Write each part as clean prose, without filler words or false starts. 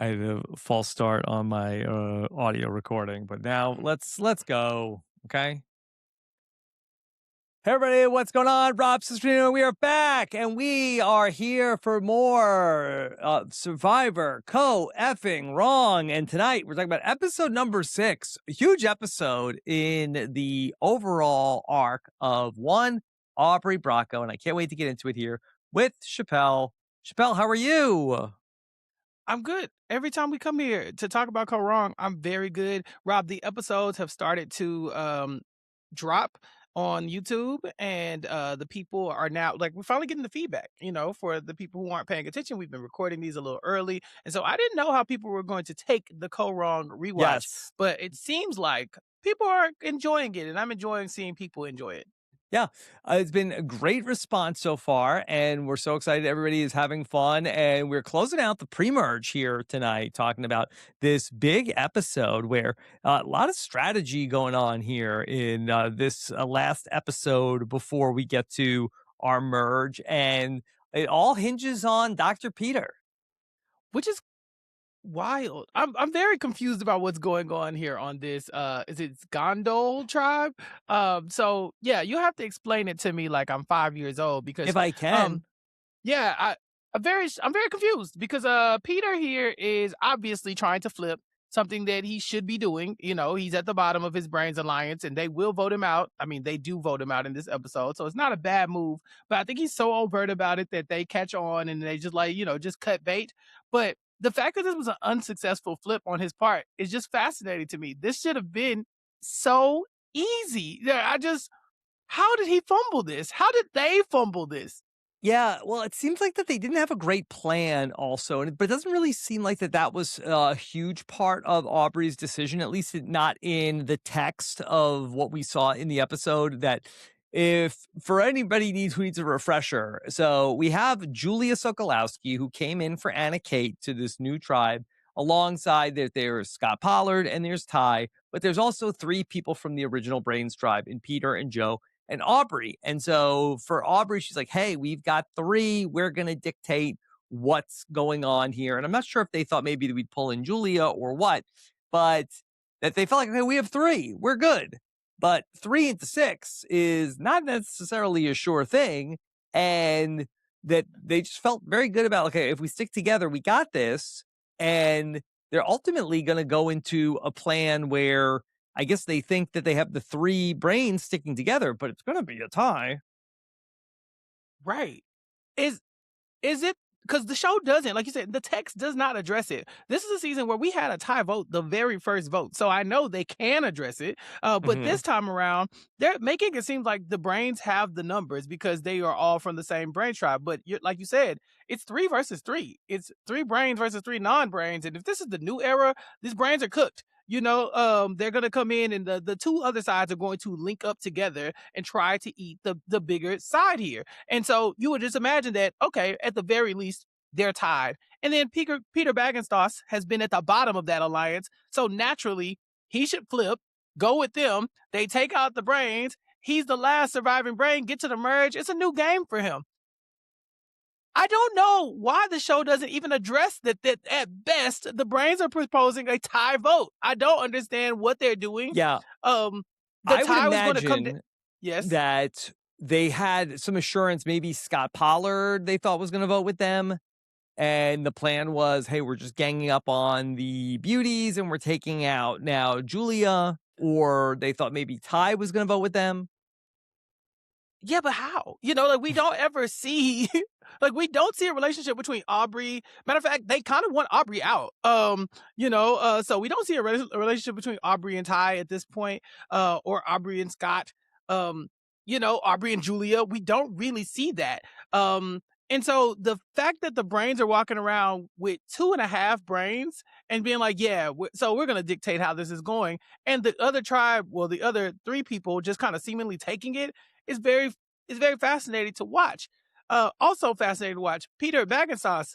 I had a false start on my audio recording, but now let's go. Okay. Hey everybody, what's going on? Rob Cesternino, we are back, and we are here for more Survivor, Kaôh Effing Rōng, and tonight we're talking about episode number 6, a huge episode in the overall arc of one Aubry Bracco, and I can't wait to get into it here with Chappell. Chappell, how are you? I'm good. Every time we come here to talk about Kaôh Rōng, I'm very good. Rob, the episodes have started to drop on YouTube, and the people are now like we're finally getting the feedback. For the people who aren't paying attention, we've been recording these a little early, and so I didn't know how people were going to take the Kaôh Rōng rewatch, Yes. but it seems like people are enjoying it, and I'm enjoying seeing people enjoy it. Yeah, it's been a great response so far, and we're so excited everybody is having fun. And we're closing out the pre-merge here tonight, talking about this big episode where a lot of strategy going on here in this last episode before we get to our merge, and it all hinges on Dr. Peter. Which is wild. I'm very confused about what's going on here on this, is it Gondol tribe? So yeah, you have to explain it to me like I'm 5 years old because, If I um, can. yeah, I'm very confused because, Peter here is obviously trying to flip something that he should be doing. He's at the bottom of his Brains Alliance, and they will vote him out. I mean, they do vote him out in this episode, so it's not a bad move, but I think he's so overt about it that they catch on and they just like, just cut bait. But the fact that this was an unsuccessful flip on his part is just fascinating to me. This should have been so easy. Yeah, how did he fumble this? How did they fumble this? Yeah, well, it seems like that they didn't have a great plan also, but it doesn't really seem like that was a huge part of Aubrey's decision, at least not in the text of what we saw in the episode. That if for anybody who needs a refresher, so we have Julia Sokolowski, who came in for Anna Kate to this new tribe. Alongside there's Scott Pollard and there's Ty, but there's also 3 people from the original Brains tribe in Peter and Joe and Aubry. And so for Aubry, she's like, hey, we've got 3. We're going to dictate what's going on here. And I'm not sure if they thought maybe that we'd pull in Julia or what, but that they felt like, okay, we have 3. We're good. But 3 into 6 is not necessarily a sure thing. And that they just felt very good about, okay, if we stick together, we got this. And they're ultimately going to go into a plan where I guess they think that they have the 3 brains sticking together, but it's gonna be a tie. Right. Is is it because the show doesn't, like you said, the text does not address it. This is a season where we had a tie vote, the very first vote. So I know they can address it. But Mhm. this time around, they're making it seem like the brains have the numbers because they are all from the same brain tribe. But like you said, it's 3 versus 3. It's 3 brains versus 3 non-brains. And if this is the new era, these brains are cooked. They're gonna come in and the 2 other sides are going to link up together and try to eat the bigger side here. And so you would just imagine that, okay, at the very least, they're tied. And then Peter Baggenstoss has been at the bottom of that alliance. So naturally, he should flip, go with them. They take out the brains. He's the last surviving brain, get to the merge. It's a new game for him. I don't know why the show doesn't even address that at best the brains are proposing a tie vote. I don't understand what they're doing. Yeah, Um the I would tie was going to come imagine yes. that they had some assurance, maybe Scott Pollard they thought was gonna vote with them, and the plan was, "Hey, we're just ganging up on the beauties, and we're taking out now Julia," or they thought maybe Ty was gonna vote with them. Yeah, but how? Like we don't ever see like we don't see a relationship between Aubry. Matter of fact, they kind of want Aubry out. So we don't see a relationship between Aubry and Ty at this point, or Aubry and Scott. Aubry and Julia. We don't really see that. And so the fact that the brains are walking around with 2.5 brains and being like, yeah, so we're gonna dictate how this is going, and the other tribe, well, the other 3 people just kind of seemingly taking it is very fascinating to watch. Also fascinating to watch. Peter Baggenstoss,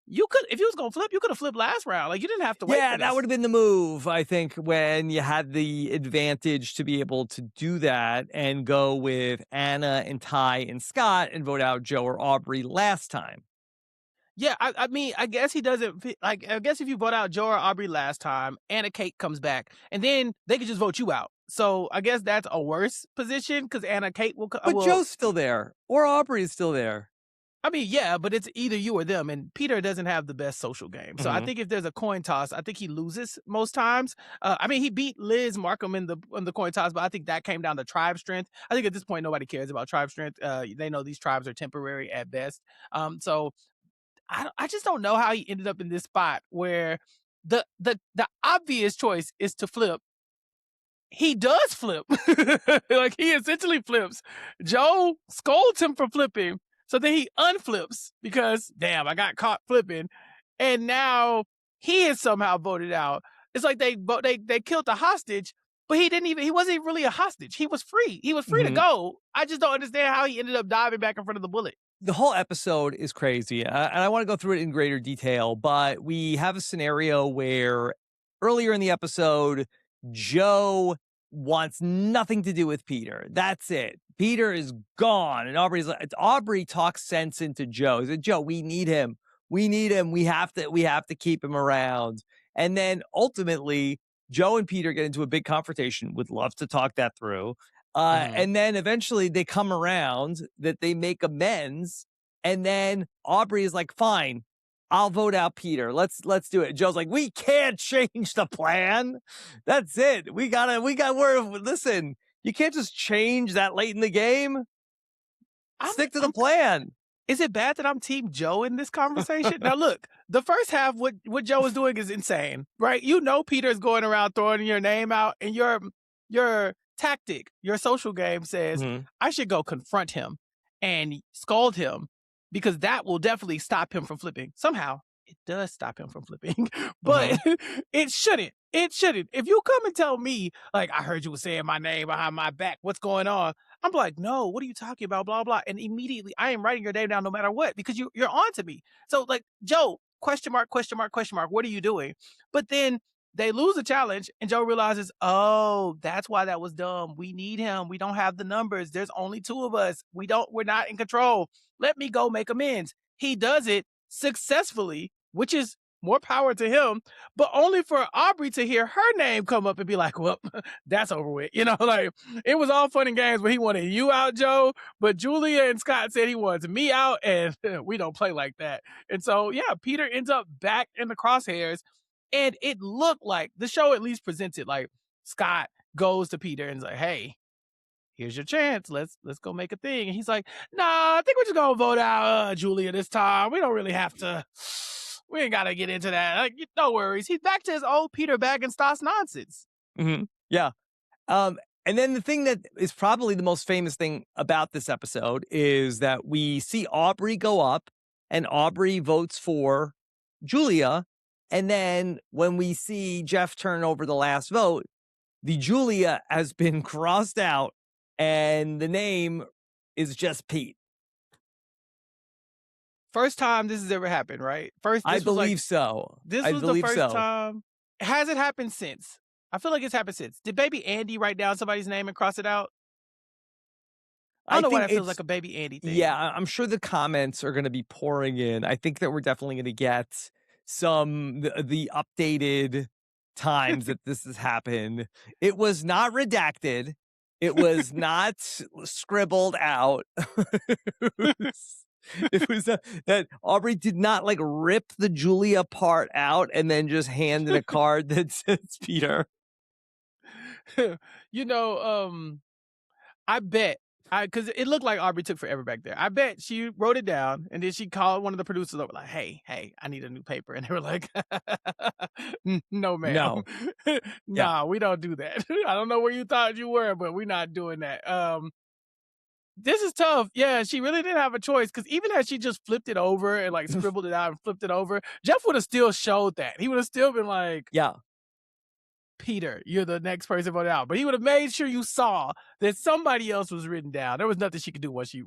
you could if you was gonna flip, you could have flipped last round. Like you didn't have to wait Yeah, for that would this. have been the move, I think, when you had the advantage to be able to do that and go with Anna and Ty and Scott and vote out Joe or Aubry last time. Yeah, I mean, I guess he doesn't like. I guess if you vote out Joe or Aubrey last time, Anna Kate comes back, and then they could just vote you out. So I guess that's a worse position because Anna Kate will. But Well, Joe's still there, or Aubrey is still there. I mean, yeah, but it's either you or them, and Peter doesn't have the best social game. So I Mhm. think if there's a coin toss, I think he loses most times. I mean, he beat Liz Markham in the coin toss, but I think that came down to tribe strength. I think at this point nobody cares about tribe strength. They know these tribes are temporary at best. So I just don't know how he ended up in this spot where the obvious choice is to flip. He does flip. Like he essentially flips. Joe scolds him for flipping. So then he unflips because damn, I got caught flipping. And now he is somehow voted out. It's like they killed the hostage, but he wasn't really a hostage. He was free. He was free to Mhm. go. I just don't understand how he ended up diving back in front of the bullet. The whole episode is crazy, and I wanna go through it in greater detail, but we have a scenario where earlier in the episode, Joe wants nothing to do with Peter. That's it. Peter is gone, and Aubrey talks sense into Joe. He said, "Joe, we need him. We need him. We have to keep him around." And then ultimately, Joe and Peter get into a big confrontation. Would love to talk that through. Mhm. And then eventually they come around that they make amends. And then Aubrey is like, fine, I'll vote out Peter. Let's do it. Joe's like, we can't change the plan. That's it. Listen, you can't just change that late in the game. Stick to the I'm plan. Is it bad that I'm team Joe in this conversation? Now look, the first half, what Joe is doing is insane, right? You know Peter's going around throwing your name out, and your tactic, your social game says, Mhm, I should go confront him and scold him because that will definitely stop him from flipping. Somehow, it does stop him from flipping, but mhm, it shouldn't. It shouldn't. If you come and tell me, like, I heard you were saying my name behind my back, what's going on? I'm like, no, what are you talking about? Blah, blah. And immediately I am writing your name down no matter what, because you're on to me. So like, Joe, question mark, question mark, question mark. What are you doing? But then they lose the challenge and Joe realizes, oh, that's why that was dumb. We need him. We don't have the numbers. There's only two of us. We're not in control. Let me go make amends. He does it successfully, which is more power to him, but only for Aubrey to hear her name come up and be like, well, that's over with. Like it was all fun and games when he wanted you out, Joe, but Julia and Scott said he wants me out, and we don't play like that. And so, yeah, Peter ends up back in the crosshairs, and it looked like the show at least presented like Scott goes to Peter and is like, hey, here's your chance. Let's go make a thing. And he's like, nah, I think we're just gonna vote out Julia this time. We don't really have to. We ain't gotta get into that. Like, no worries. He's back to his old Peter Baggenstoss nonsense. mhm. Yeah. And then the thing that is probably the most famous thing about this episode is that we see Aubrey go up and Aubrey votes for Julia. And then when we see Jeff turn over the last vote, the Julia has been crossed out and the name is just Pete. First time this has ever happened, right? First, I this was like believe so. this I was the believe first so. time. Has it happened since? I feel like it's happened since. Did baby Andy write down somebody's name and cross it out? I I don't know why think that feels it's like a baby Andy Yeah, thing. I'm sure the comments are gonna be pouring in. I think that we're definitely gonna get the updated times that this has happened. It was not redacted. It was not scribbled out. It was that Aubrey did not, like, rip the Julia part out and then just hand in a card that says Peter. you know, I bet because it looked like Aubrey took forever back there. I bet she wrote it down and then she called one of the producers over, like, hey, I need a new paper. And they were like, no, ma'am. No. Yeah. Nah, we don't do that. I don't know where you thought you were, but we're not doing that. This is tough. Yeah, she really didn't have a choice because even as she just flipped it over and like scribbled it out and flipped it over, Jeff would have still showed that. He would have still been like, Yeah. Peter, you're the next person voted out. But he would have made sure you saw that somebody else was written down. There was nothing she could do once she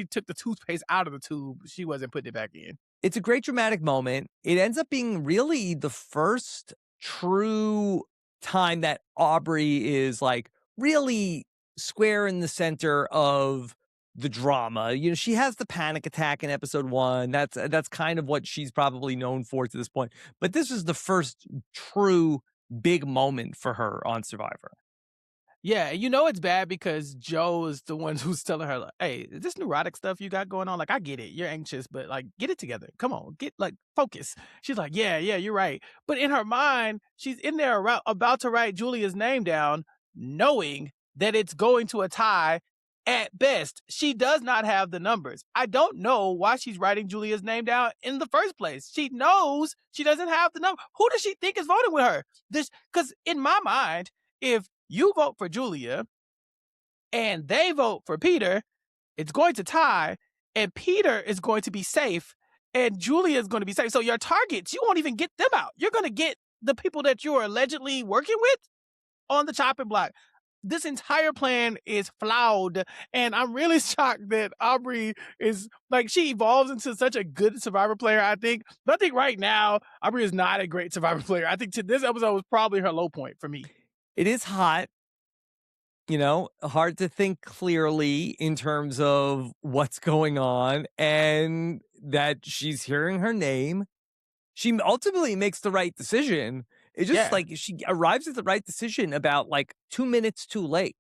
took the toothpaste out of the tube, she wasn't putting it back in. It's a great dramatic moment. It ends up being really the first true time that Aubrey is, like, really square in the center of the drama. She has the panic attack in episode 1. That's kind of what she's probably known for to this point. But this is the first true big moment for her on Survivor. Yeah, it's bad because Joe is the one who's telling her, like, "Hey, is this neurotic stuff you got going on? Like, I get it. You're anxious, but like, get it together. Come on, focus." She's like, "Yeah, you're right." But in her mind, she's in there about to write Julia's name down, knowing that it's going to a tie at best. She does not have the numbers. I don't know why she's writing Julia's name down in the first place. She knows she doesn't have the number. Who does she think is voting with her? Because in my mind, if you vote for Julia and they vote for Peter, it's going to tie, and Peter is going to be safe, and Julia is going to be safe. So your targets, you won't even get them out. You're going to get the people that you are allegedly working with on the chopping block. This entire plan is flawed, and I'm really shocked that Aubry is like, she evolves into such a good Survivor player, I think. But I think right now, Aubry is not a great Survivor player. I think this episode was probably her low point for me. It is hot. Hard to think clearly in terms of what's going on, and that she's hearing her name. She ultimately makes the right decision. It's just Yeah. like she arrives at the right decision about like 2 minutes too late.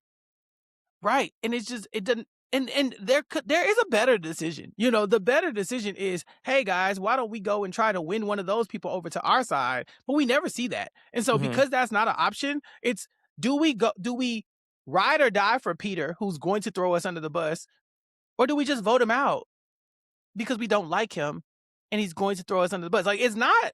Right. And it's just, it doesn't, and there is a better decision. The better decision is, hey guys, why don't we go and try to win one of those people over to our side? But we never see that. And so Mhm. because that's not an option, it's, do we ride or die for Peter, who's going to throw us under the bus, or do we just vote him out because we don't like him and he's going to throw us under the bus? Like, it's not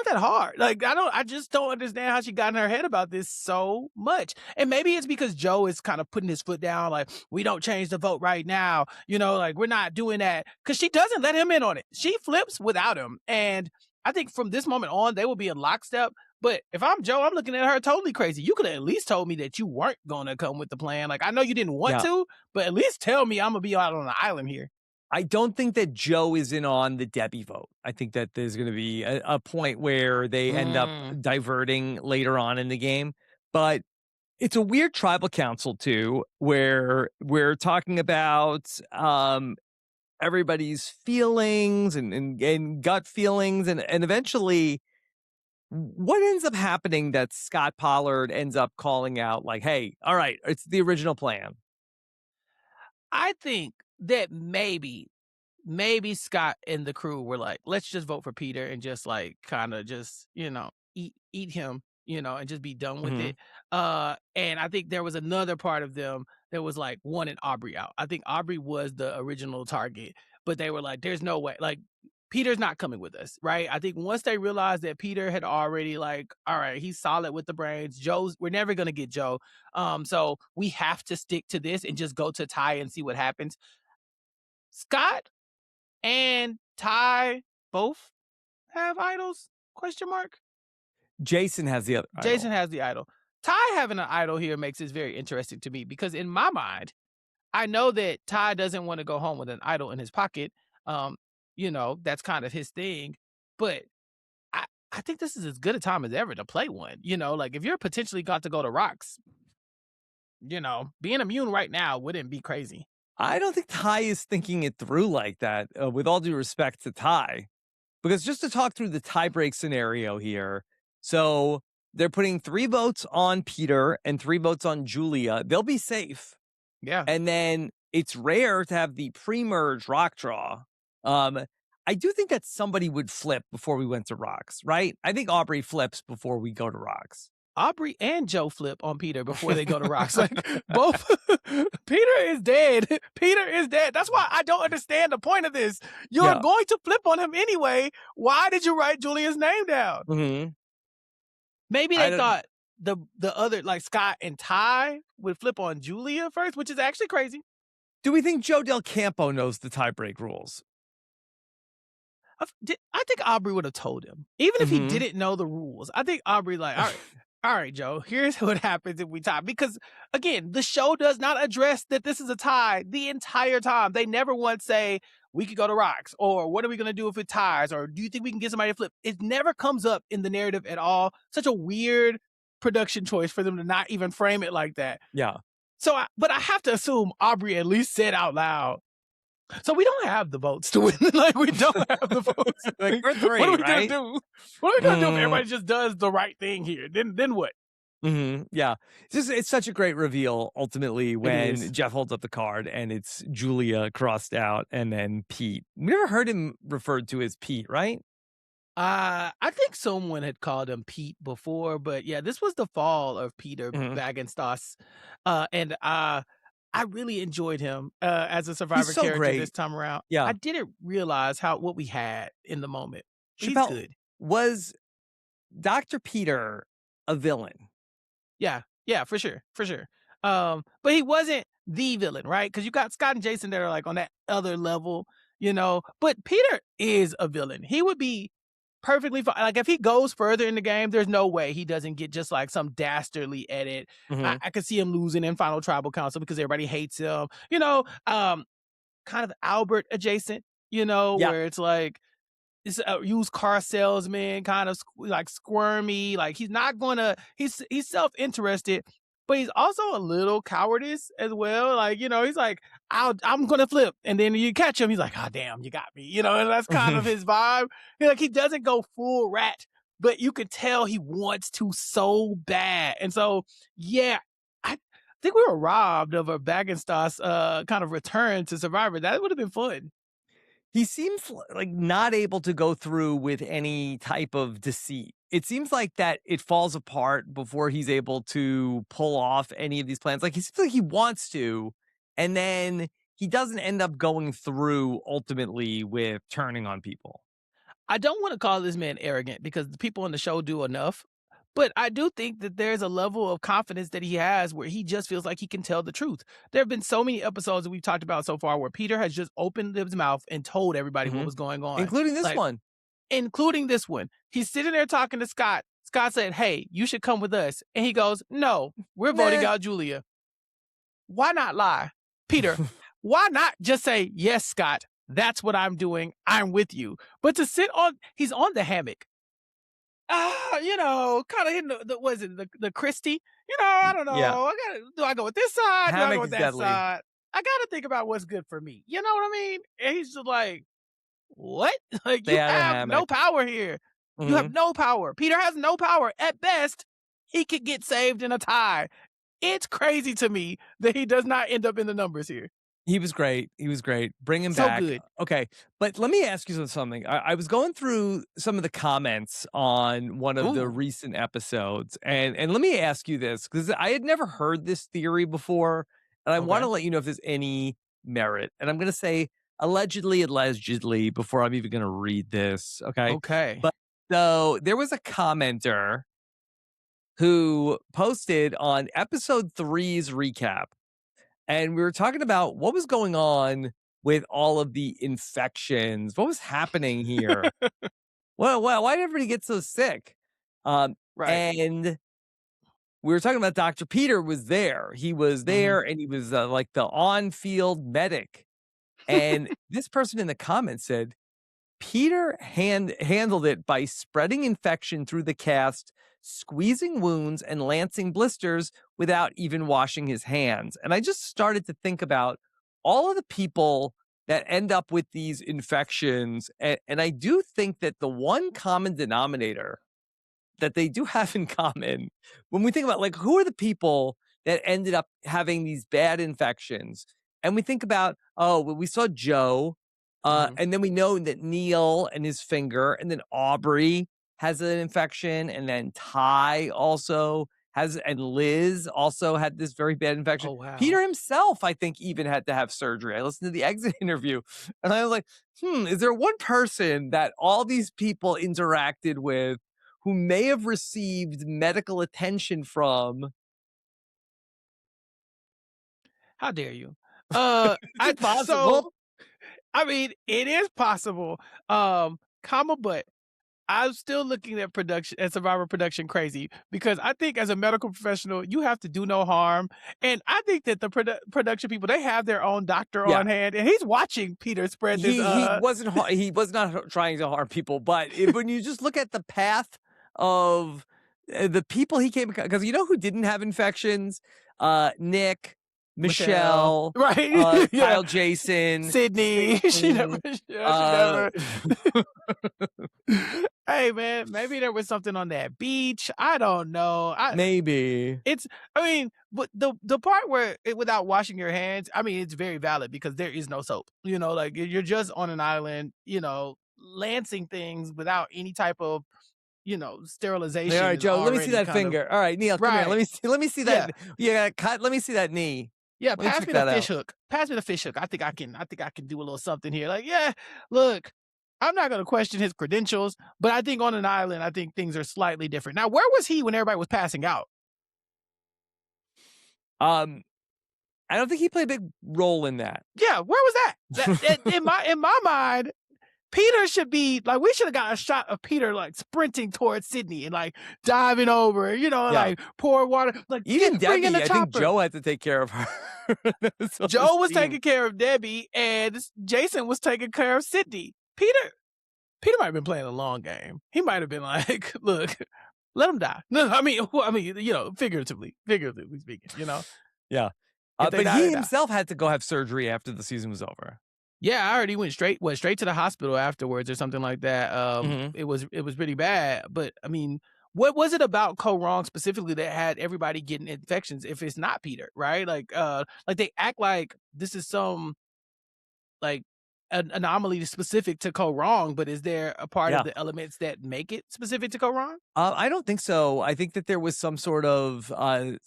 that hard. Like, I just don't understand how she got in her head about this so much. And maybe it's because Joe is kind of putting his foot down, like, we don't change the vote right now. Like, we're not doing that. Because she doesn't let him in on it. She flips without him. And I think from this moment on, they will be in lockstep. But if I'm Joe, I'm looking at her totally crazy. You could have at least told me that you weren't going to come with the plan. Like, I know you didn't want Yeah. to, but at least tell me I'm going to be out on the island here. I don't think that Joe is in on the Debbie vote. I think that there's going to be a point where they end up diverting later on in the game. But it's a weird tribal council too, where we're talking about everybody's feelings and gut feelings, and eventually what ends up happening that Scott Pollard ends up calling out like, "Hey, all right, it's the original plan." I think that maybe Scott and the crew were like, let's just vote for Peter and just like kind of just, eat him, and just be done with Mhm. it. And I think there was another part of them that was like wanted Aubry out. I think Aubry was the original target, but they were like, there's no way, like, Peter's not coming with us, right? I think once they realized that Peter had already like, all right, he's solid with the brains. We're never gonna get Joe. So we have to stick to this and just go to tie and see what happens. Scott and Ty both have idols? Question mark. Jason has the other Jason idol. has the idol. Ty having an idol here makes this very interesting to me because in my mind, I know that Ty doesn't want to go home with an idol in his pocket. Um, that's kind of his thing. But I, I think this is as good a time as ever to play one. Like if you're potentially got to go to rocks, being immune right now wouldn't be crazy. I don't think Ty is thinking it through like that, with all due respect to Ty. Because just to talk through the tiebreak scenario here, so they're putting 3 votes on Peter and 3 votes on Julia. They'll be safe. Yeah. And then it's rare to have the pre-merge rock draw. I do think that somebody would flip before we went to rocks, right? I think Aubry flips before we go to rocks. Aubry and Joe flip on Peter before they go to rocks. Like both, Peter is dead. Peter is dead. That's why I don't understand the point of this. You're Yeah. going to flip on him anyway. Why did you write Julia's name down? Mm-hmm. Maybe they thought the other, like Scott and Ty, would flip on Julia first, which is actually crazy. Do we think Joe Del Campo knows the tiebreak rules? I think Aubry would have told him, even if he Mhm. didn't know the rules. I think Aubry like, all right, Joe, here's what happens if we tie. Because again, the show does not address that this is a tie the entire time. They never once say we could go to rocks, or what are we going to do if it ties, or do you think we can get somebody to flip? It never comes up in the narrative at all. Such a weird production choice for them to not even frame it like that. Yeah. But I have to assume Aubry at least said out loud, so we don't have the votes to win. Like, we don't have the votes. Like, Like, we're what are 3, we gonna right? do? What are we gonna do if Mm, everybody just does the right thing here? Then what? yeah. It's such a great reveal ultimately It when is. Jeff holds up the card and it's Julia crossed out and then Pete. We never heard him referred to as Pete, right? I think someone had called him Pete before, but yeah, this was the fall of Peter Mhm. Bagenstos, and I really enjoyed him as a He's survivor so character this great. time around. I Yeah. didn't realize what we had in the moment. He's Chappelle, good. was Dr. Peter a villain? Yeah, yeah, for sure, for sure. But he wasn't the villain, right? Because you got Scott and Jason that are like on that other level, you know. But Peter is a villain. He would be perfectly fine. Like if he goes further in the game, there's no way he doesn't get just like some dastardly edit. Mhm. I could see him losing in Final Tribal Council because everybody hates him. Kind of Albert adjacent, Yeah. where it's like is a used car salesman, kind of like squirmy. Like he's not gonna. He's self interested, but he's also a little cowardice as well. Like he's like, I'm gonna flip, and then you catch him. He's like, oh damn, you got me. And that's kind of his vibe. He doesn't go full rat, but you can tell he wants to so bad. And so yeah, I think we were robbed of a Bagenstos kind of return to Survivor. That would have been fun. He seems like not able to go through with any type of deceit. It seems like that it falls apart before he's able to pull off any of these plans. Like he seems like he wants to, and then he doesn't end up going through ultimately with turning on people. I don't want to call this man arrogant because the people on the show do enough. But I do think that there's a level of confidence that he has where he just feels like he can tell the truth. There have been so many episodes that we've talked about so far where Peter has just opened his mouth and told everybody what Mhm. was going on, Including this like, one. including this one. He's sitting there talking to Scott. Scott said, "Hey, you should come with us." And he goes, "No, we're voting Nah. out Julia." Why not lie? Peter, why not just say, "Yes, Scott, that's what I'm doing. I'm with you." But to he's on the hammock. Kind of hitting was it the Christie? I don't Yeah. know. Do I go with this side? Do I go Hammock with is that deadly. side? I gotta think about what's good for me. You know what I mean? And he's just like, what? Like They you had a have no hammock. power here. You have Mhm. no power. Peter has no power. At best, he could get saved in a tie. It's crazy to me that he does not end up in the numbers here. He was great. He was great. Bring him So back. good. Okay. But let me ask you something. I was going through some of the comments on one of the Ooh. recent episodes, and let me ask you this because I had never heard this theory before, and I want to Okay. let you know if there's any merit. And I'm going to say allegedly before I'm even going to read this. Okay. Okay. But so there was a commenter who posted on episode three's recap and we were talking about what was going on with all of the infections. What was happening here? Well, why did everybody get so sick? Um, Right. and we were talking about Dr. Peter was there. He was Hmm. there and he was like the on-field medic. And this person in the comments said, Peter handled it by spreading infection through the cast, squeezing wounds, and lancing blisters without even washing his hands. And I just started to think about all of the people that end up with these infections. And I do think that the one common denominator that they do have in common when we think about like who are the people that ended up having these bad infections and we think about oh well, we saw Joe Hmm. and then we know that Neil and his finger and then Aubry has an infection and then Ty also has and Liz also had this very bad infection. Oh wow. Peter himself I think even had to have surgery. I listened to the exit interview and I was like is there one person that all these people interacted with who may have received medical attention from. How dare you? Is I it so possible? I mean, it is possible. Comma, but I'm still looking at Survivor production crazy because I think as a medical professional, you have to do no harm, and I think that the production people they have their own doctor Yeah. on hand, and he's watching Peter spread this. He was not trying to harm people, but when you just look at the path of the people he came because you know who didn't have infections? Nick, Michelle, right? Yeah, Kyle Jason, Sydney. She never. Sydney, Yeah, she uh, never. Hey man, maybe there was something on that beach. I don't know. maybe. It's I mean, but the part where without washing your hands, I mean, it's very valid because there is no soap. Like you're just on an island, lancing things without any type of, Hey, all sterilization right, is Joe, let me see already that kind of finger. All right, Neil, come here. right. Let me see Yeah. that. Yeah, let me see that knee. Yeah, Let me pass check me the that fish out. hook. Pass me the fish hook. I think I can do a little something here. Like, yeah, look, I'm not gonna question his credentials, but I think on an island, I think things are slightly different. Now, where was he when everybody was passing out? Um, I don't think he played a big role in that. Yeah, where was that? In my mind, Peter should be like we should have got a shot of Peter like sprinting towards Sydney and like diving over, Yeah. like pour water, like Even bring in the Debbie, I think chopper. Joe had to take care of her. This whole Joe was scene. taking care of Debbie, and Jason was taking care of Sydney. Peter might have been playing a long game. He might have been like, "Look, let him die." No, I mean, figuratively speaking, Yeah. if they But die, he they die. himself had to go have surgery after the season was over. Yeah, I heard he went straight to the hospital afterwards or something like that. Mhm. It was pretty bad. But I mean, what was it about Kaôh Rōng specifically that had everybody getting infections? If it's not Peter, right? Like they act like this is some like an anomaly specific to Kaôh Rōng, but is there a part of Yeah. the elements that make it specific to Kaôh Rōng? I don't think so. I think that there was some sort of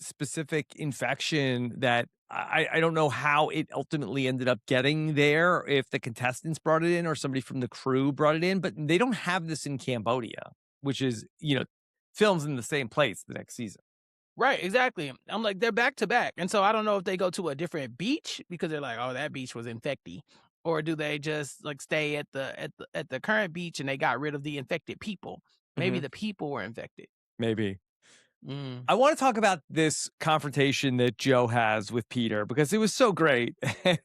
specific infection that I don't know how it ultimately ended up getting there, if the contestants brought it in or somebody from the crew brought it in, but they don't have this in Cambodia, which is, films in the same place the next season. Right, exactly. I'm like, they're back to back. And so I don't know if they go to a different beach because they're like, oh, that beach was infecty. Or do they just like stay at the current beach and they got rid of the infected people? Maybe Mhm. the people were infected. Maybe. Mm. I want to talk about this confrontation that Joe has with Peter because it was so great and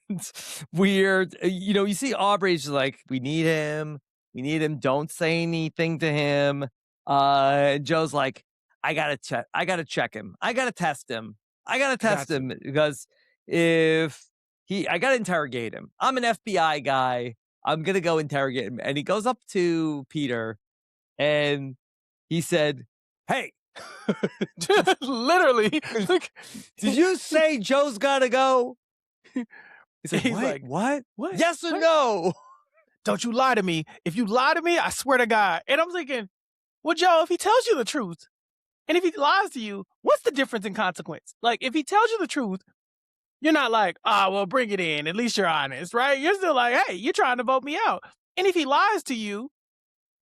weird. You see Aubrey's just like, we need him. We need him. Don't say anything to him. Joe's like, I gotta check him. I gotta test him. I gotta test Got to. him because I gotta interrogate him. I'm an FBI guy. I'm gonna go interrogate him. And he goes up to Peter and he said, "Hey, Literally. Like, did you say Joe's gotta go?" He's like, he's "Wait, like, what? what? Yes or What? no?" Don't you lie to me. If you lie to me, I swear to God. And I'm thinking, well, Joe, if he tells you the truth and if he lies to you, what's the difference in consequence? Like, if he tells you the truth, you're not like, well, bring it in. At least you're honest, right? You're still like, hey, you're trying to vote me out. And if he lies to you,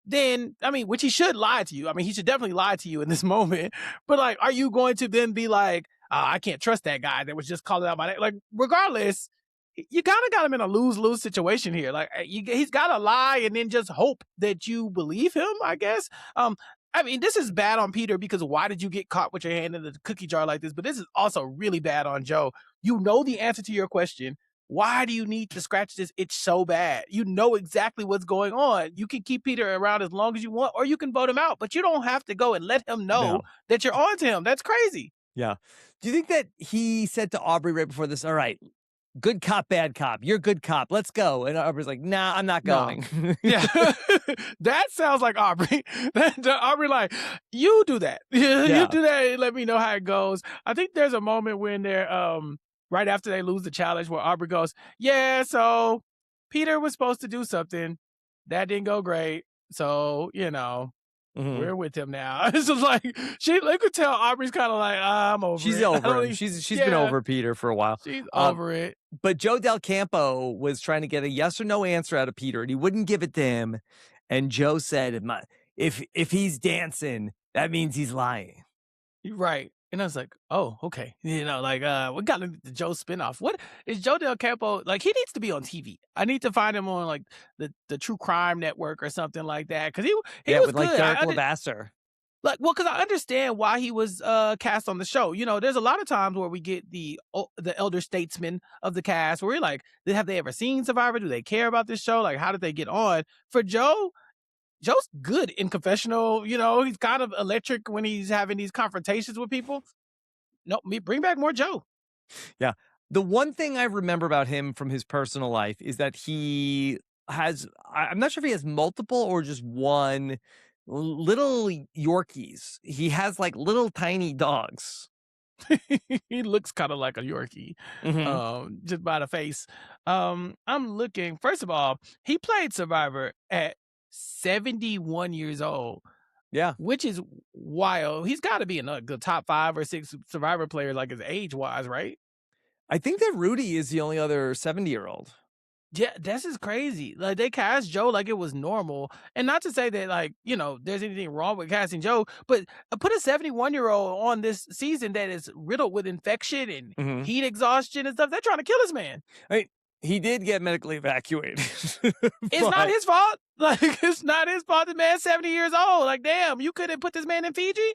then, I mean, which he should lie to you. I mean, he should definitely lie to you in this moment. But like, are you going to then be like, I can't trust that guy that was just calling out my name? Like, regardless, you kind of got him in a lose-lose situation here. Like, he's got to lie and then just hope that you believe him, I guess. I mean, this is bad on Peter because why did you get caught with your hand in the cookie jar like this? But this is also really bad on Joe. You know the answer to your question. Why do you need to scratch this itch so bad? You know exactly what's going on. You can keep Peter around as long as you want, or you can vote him out, but you don't have to go and let him know No. that you're on to him. That's crazy. Yeah. Do you think that he said to Aubrey right before this, "All right, good cop, bad cop. You're good cop. Let's go." And Aubrey's like, "Nah, I'm not No. going." Yeah. That sounds like Aubry. Aubry, like, you do that. You Yeah. do that and let me know how it goes. I think there's a moment when they're right after they lose the challenge where Aubry goes, yeah, so Peter was supposed to do something. That didn't go great. So, Mhm. we're with him now. It's just like they could tell Aubrey's kind of like, I'm over She's it. I over don't him. even, She's been yeah, over Peter for a while. she's Um, over it. but Joe Del Campo was trying to get a yes or no answer out of Peter, and he wouldn't give it to him. And Joe said, if he's dancing, that means he's lying." You're right. And I was like, oh, okay. Like we got the Joe spinoff. What is Joe Del Campo? Like, he needs to be on TV. I need to find him on like the True Crime Network or something like that. Cause he Yeah, was with like good. Derek Levasseur. Like, well, because I understand why he was cast on the show. There's a lot of times where we get the elder statesmen of the cast where we're like, have they ever seen Survivor? Do they care about this show? Like, how did they get on? For Joe's good in confessional. He's kind of electric when he's having these confrontations with people. No, bring back more Joe. Yeah. The one thing I remember about him from his personal life is that I'm not sure if he has multiple or just one little Yorkies. He has like little tiny dogs. He looks kinda like a Yorkie, Hmm. just by the face. I'm looking first of all, he played Survivor at 71 years old, Yeah. which is wild. He's gotta be in, the top 5 or 6 Survivor players, like, his age-wise, right? I think that Rudy is the only other 70-year-old. Yeah, this is crazy. Like, they cast Joe like it was normal, and not to say that, like, there's anything wrong with casting Joe, but, put a 71-year-old on this season that is riddled with infection and Hmm. heat exhaustion and stuff. They're trying to kill this man. I mean, he did get medically evacuated, It's not but his fault. Like, it's not his fault. The man's 70 years old. Like, damn, you couldn't put this man in Fiji?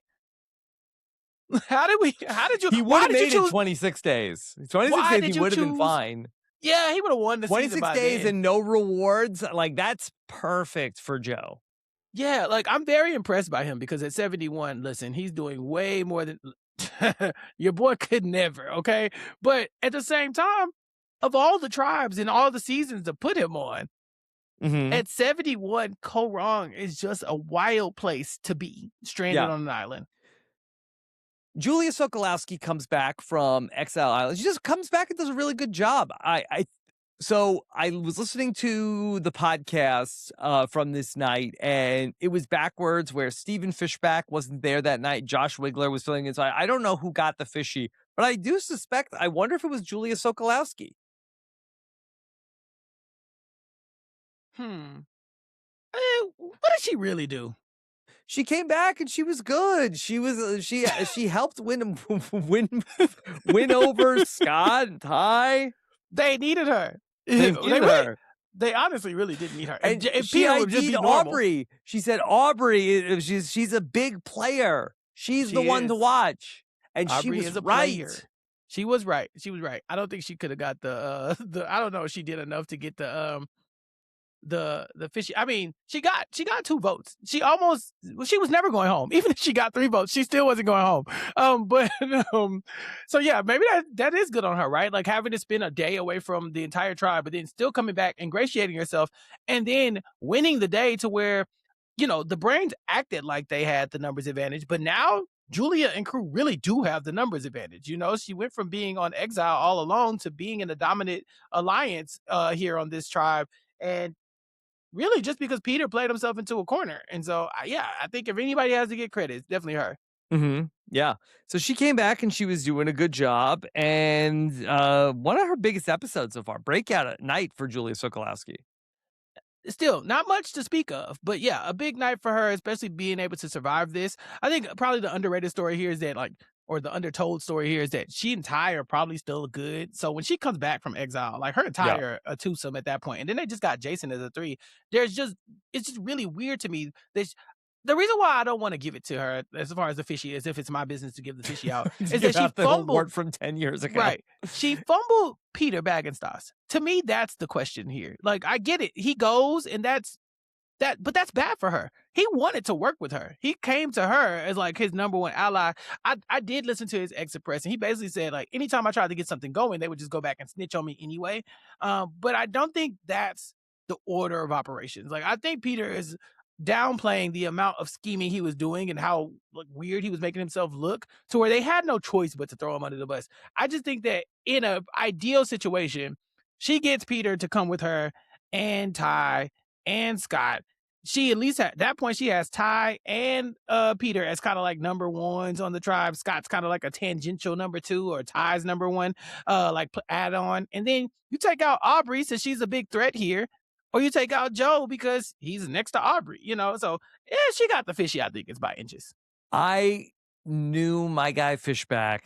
How did you he would why have did you made it choose 26 days. 26 why days, he did you would have been choose fine. Yeah, he would've won the season 26 by days then. and no rewards, like, that's perfect for Joe. Yeah, like, I'm very impressed by him because at 71, listen, he's doing way more than your boy could never, okay? But at the same time, of all the tribes and all the seasons to put him on, Mhm. at 71, Kaôh Rōng is just a wild place to be, stranded Yeah. on an island. Julia Sokolowski comes back from Exile Island. She just comes back and does a really good job. So I was listening to the podcast from this night, and it was backwards where Stephen Fishback wasn't there that night. Josh Wigler was filling in. So I don't know who got the fishy, but I do suspect. I wonder if it was Julia Sokolowski. Hmm. What did she really do? She came back and she was good. She was she helped win win over Scott and Ty. They needed her. They They needed really her. they honestly really did need her. And If she Peter would just ID'd be normal. Aubry. She said, "Aubry, she's a big player. She's the She one to is. watch." And she Aubrey was is a right. player. She was right. She was right. I don't think she could have got the I don't know if she did enough to get the fishy. I mean, she got 2 votes. She was never going home. Even if she got 3 votes, she still wasn't going home. But so yeah, maybe that is good on her, right? Like having to spend a day away from the entire tribe, but then still coming back, ingratiating herself, and then winning the day to where, the brains acted like they had the numbers advantage, but now Julia and crew really do have the numbers advantage. She went from being on exile all alone to being in a dominant alliance here on this tribe. And really, just because Peter played himself into a corner. And so, yeah, I think if anybody has to get credit, it's definitely her. Yeah. So she came back and she was doing a good job. And one of her biggest episodes so far, breakout at night for Julia Sokolowski. Still, not much to speak of, but yeah, a big night for her, especially being able to survive this. I think probably the underrated story here is that, like, or the undertold story here is that she and Ty are probably still good. So when she comes back from exile, like her and Ty Yeah. are a twosome at that point, and then they just got Jason as a 3. It's just really weird to me that the reason why I don't want to give it to her as far as the fishy, as if it's my business to give the fishy out, To is give that she out the fumbled. award from 10 years ago. Right. She fumbled Peter Baggenstoss. To me, that's the question here. Like, I get it. He goes, and but that's bad for her. He wanted to work with her. He came to her as like his number one ally. I did listen to his exit press, and he basically said, like, anytime I tried to get something going, they would just go back and snitch on me anyway. But I don't think that's the order of operations. Like, I think Peter is downplaying the amount of scheming he was doing and how, like, weird he was making himself look, to where they had no choice but to throw him under the bus. I just think that in an ideal situation, she gets Peter to come with her and Ty and Scott. She at least at that point, she has Ty and Peter as kind of like number ones on the tribe. Scott's kind of like a tangential number 2, or Ty's number 1, like add on. And then you take out Aubry, so she's a big threat here, or you take out Joe because he's next to Aubry. So yeah, she got the fishy. I think it's by inches. I knew my guy Fishback.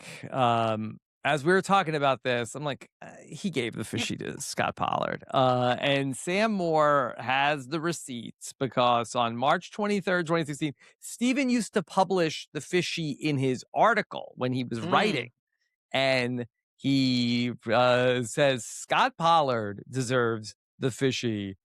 As we were talking about this, I'm like, he gave the fishy to Scott Pollard. And Sam Moore has the receipts because on March 23rd, 2016, Steven used to publish the fishy in his article when he was writing. And he says Scott Pollard deserves the fishy.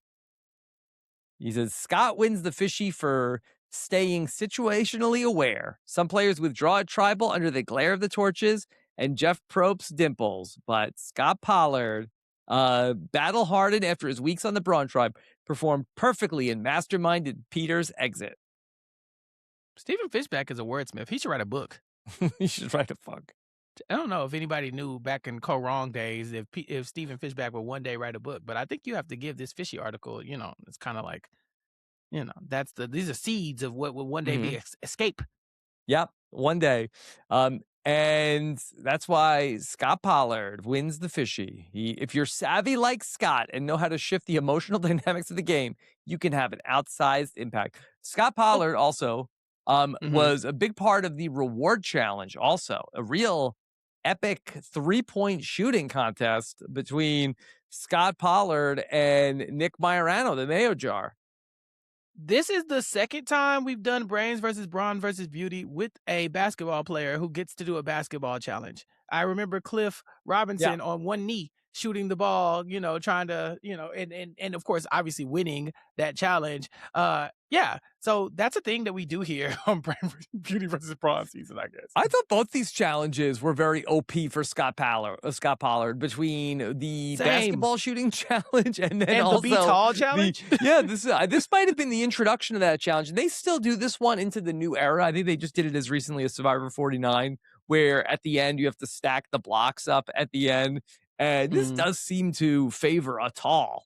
He says Scott wins the fishy for staying situationally aware. Some players withdraw at tribal under the glare of the torches, and Jeff Probst's dimples, but Scott Pollard, battle hardened after his weeks on the Braun Tribe, performed perfectly and masterminded Peter's exit. Stephen Fishback is a wordsmith. He should write a book. You should write a fuck. I don't know if anybody knew back in Kaôh Rōng days if Stephen Fishback would one day write a book, but I think you have to give this fishy article, it's kind of like, these are seeds of what will one day be escape. Yep, one day. And that's why Scott Pollard wins the fishy. If you're savvy like Scott and know how to shift the emotional dynamics of the game, you can have an outsized impact. Scott Pollard also was a big part of the reward challenge, also a real epic 3-point shooting contest between Scott Pollard and Nick Majorano, the Mayo Jar. This is the second time we've done brains versus brawn versus beauty with a basketball player who gets to do a basketball challenge. I remember Cliff Robinson on one knee shooting the ball, trying to, and of course, obviously winning that challenge. So that's a thing that we do here on Brain Beauty versus Brawn season, I guess. I thought both these challenges were very OP for Scott Pollard between the basketball shooting challenge and also the Be Tall challenge. This might have been the introduction to that challenge. They still do this one into the new era. I think they just did it as recently as Survivor 49, where at the end you have to stack the blocks up at the end. And this does seem to favor a tall.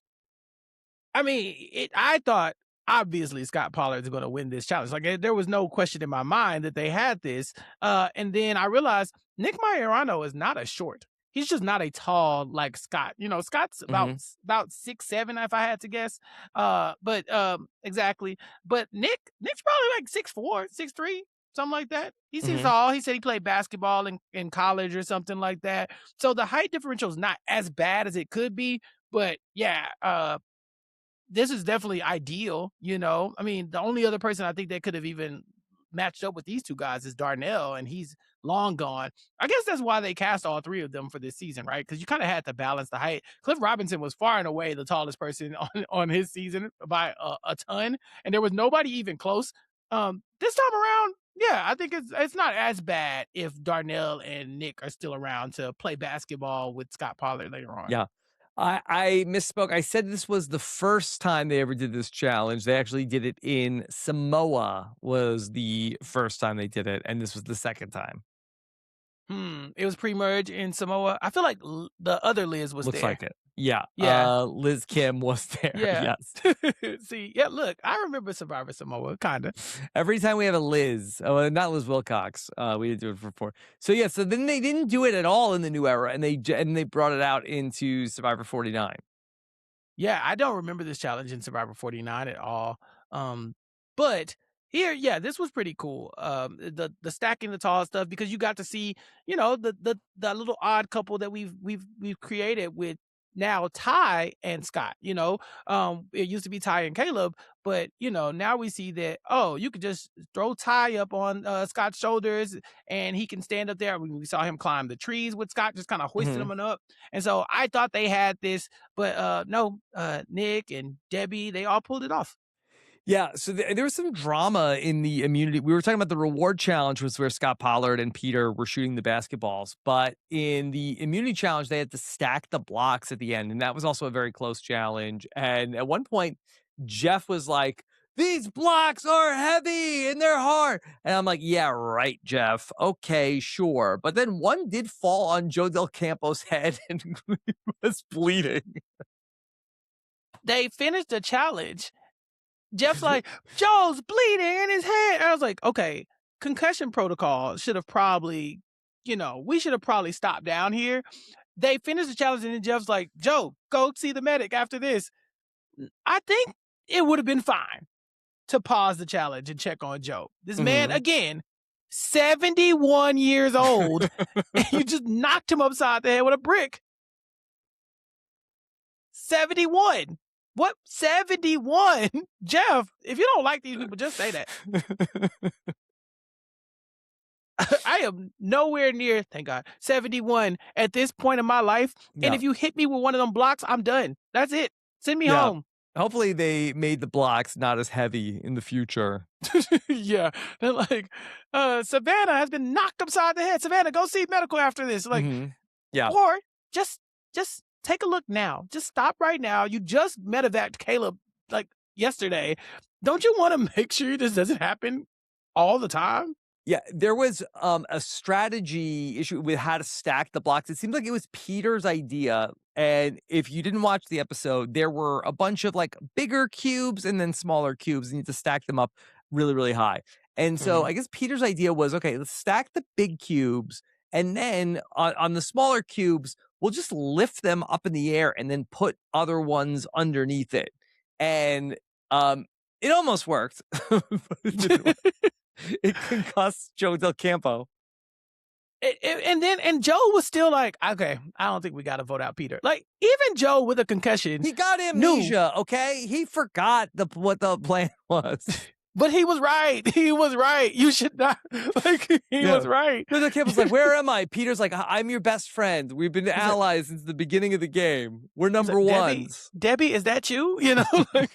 I mean, I thought obviously Scott Pollard is going to win this challenge. Like there was no question in my mind that they had this. And then I realized Nick Majorano is not a short. He's just not a tall like Scott. Scott's about 6'7", if I had to guess. Exactly. But Nick's probably like 6'4", 6'3", something like that. He seems tall. He said he played basketball in college or something like that. So the height differential is not as bad as it could be. But this is definitely ideal. I mean, the only other person I think that could have even matched up with these two guys is Darnell, and he's long gone. I guess that's why they cast all three of them for this season, right? Because you kind of had to balance the height. Cliff Robinson was far and away the tallest person on his season by a ton, and there was nobody even close. This time around, I think it's not as bad if Darnell and Nick are still around to play basketball with Scott Pollard later on. Yeah. I misspoke. I said this was the first time they ever did this challenge. They actually did it in Samoa was the first time they did it, and this was the second time. It was pre-merge in Samoa. I feel like the other Liz was Looks there. like it. Yeah. Liz Kim was there. Yeah. Yes. See, look, I remember Survivor Samoa, kind of. Every time we have a Liz, not Liz Wilcox, we did do it before. So then they didn't do it at all in the new era, and they brought it out into Survivor 49. Yeah, I don't remember this challenge in Survivor 49 at all. But here, this was pretty cool. The stacking the tall stuff, because you got to see, the little odd couple that we've created with now Ty and Scott. It used to be Ty and Caleb, but now we see that you could just throw Ty up on Scott's shoulders and he can stand up there. We saw him climb the trees with Scott, just kind of hoisting him up. And so I thought they had this, but no, Nick and Debbie, they all pulled it off. Yeah, so there was some drama in the immunity. We were talking about the reward challenge was where Scott Pollard and Peter were shooting the basketballs. But in the immunity challenge, they had to stack the blocks at the end. And that was also a very close challenge. And at one point, Jeff was like, "These blocks are heavy and they're hard." And I'm like, "Yeah, right, Jeff. Okay, sure." But then one did fall on Joe Del Campo's head and he was bleeding. They finished the challenge. Jeff's like, "Joe's bleeding in his head." And I was like, okay, concussion protocol should have probably, we should have probably stopped down here. They finished the challenge and then Jeff's like, "Joe, go see the medic after this." I think it would have been fine to pause the challenge and check on Joe. This man, again, 71 years old, and you just knocked him upside the head with a brick. 71. What? 71? Jeff, if you don't like these people, just say that. I am nowhere near, thank God, 71 at this point in my life. Yeah. And if you hit me with one of them blocks, I'm done. That's it. Send me home. Hopefully they made the blocks not as heavy in the future. Yeah. They're like, Savannah has been knocked upside the head. Savannah, go see medical after this. Like, Yeah. or just take a look now. Just stop right now. You just medevaced Caleb like yesterday. Don't you want to make sure this doesn't happen all the time? Yeah, there was a strategy issue with how to stack the blocks. It seemed like it was Peter's idea. And if you didn't watch the episode, there were a bunch of like bigger cubes and then smaller cubes. And you need to stack them up really, really high. And so I guess Peter's idea was, okay, let's stack the big cubes. And then on the smaller cubes, we'll just lift them up in the air and then put other ones underneath it. And it almost worked. But it didn't work. It concussed Joe Del Campo. And Joe was still like, okay, I don't think we got to vote out Peter. Like, even Joe with a concussion. He got amnesia, okay? He forgot what the plan was. But he was right. He was right. You should not. Like, he was right. Del Campo's like, where am I? Peter's like, I'm your best friend. We've been allies since the beginning of the game. We're number ones. Debbie, is that you? You know? Like,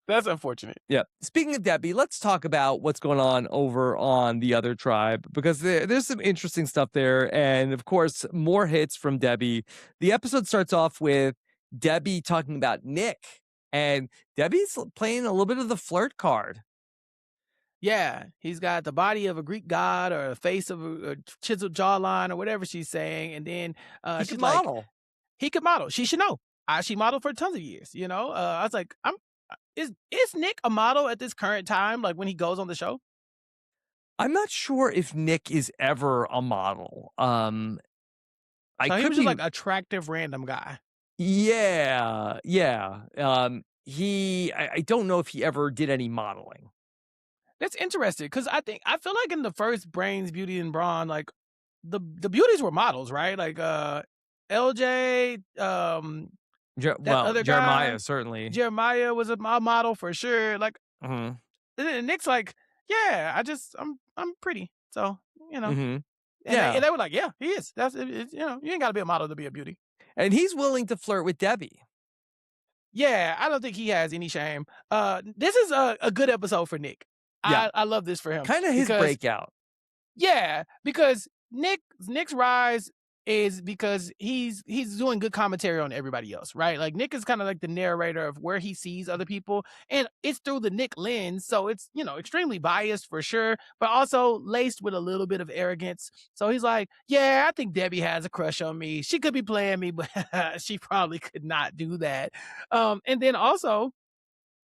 that's unfortunate. Yeah. Speaking of Debbie, let's talk about what's going on over on the other tribe, because there's some interesting stuff there. And of course, more hits from Debbie. The episode starts off with Debbie talking about Nick, and Debbie's playing a little bit of the flirt card. Yeah, he's got the body of a Greek god or a face of a chiseled jawline or whatever she's saying. And then He she's could like, model. He could model. She should know. She modeled for tons of years, you know? I was like, is Nick a model at this current time, like when he goes on the show? I'm not sure if Nick is ever a model. So he was just like attractive random guy. Yeah. I don't know if he ever did any modeling. That's interesting, because I feel like in the first Brains, Beauty, and Brawn, like the beauties were models, right? Like LJ, other Jeremiah guy, certainly. Jeremiah was a model for sure. Like, Mm-hmm. and Nick's like, yeah, I'm pretty, so you know. Mm-hmm. And they were like, yeah, he is. That's you know, you ain't got to be a model to be a beauty. And he's willing to flirt with Debbie. Yeah, I don't think he has any shame. This is a good episode for Nick. Yeah. I love this for him. Kind of his breakout. Yeah, because Nick's rise is because he's doing good commentary on everybody else, right? Like, Nick is kind of like the narrator of where he sees other people, and it's through the Nick lens, so it's, you know, extremely biased for sure, but also laced with a little bit of arrogance. So he's like, yeah, I think Debbie has a crush on me. She could be playing me, but she probably could not do that. And then also,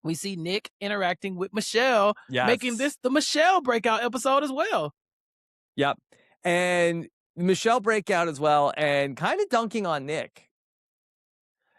we see Nick interacting with Michele, making this the Michele breakout episode as well. Yep. And Michele breakout as well, and kind of dunking on Nick.